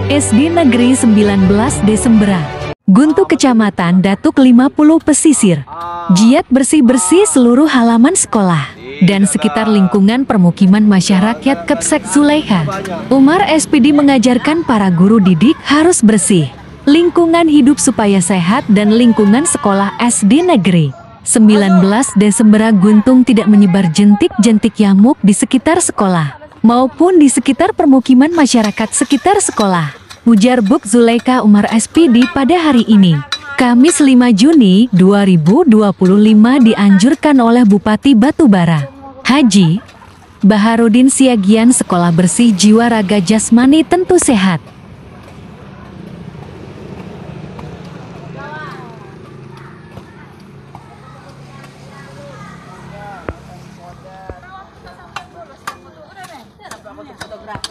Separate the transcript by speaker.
Speaker 1: SD Negeri 19 Desembera, Guntu Kecamatan Datuk 50 Pesisir. Giat bersih-bersih seluruh halaman sekolah dan sekitar lingkungan permukiman masyarakat Kepsek Zulekha. Umar SPD mengajarkan para guru didik harus bersih lingkungan hidup supaya sehat dan lingkungan sekolah SD Negeri 19 Desembera Guntung tidak menyebar jentik-jentik nyamuk di sekitar sekolah maupun di sekitar permukiman masyarakat sekitar sekolah. Ujar Buk Zulekha Umar SPD pada hari ini, Kamis 5 Juni 2025 dianjurkan oleh Bupati Batubara, Haji Baharudin Siagian sekolah bersih jiwa raga jasmani tentu sehat.
Speaker 2: Fotografer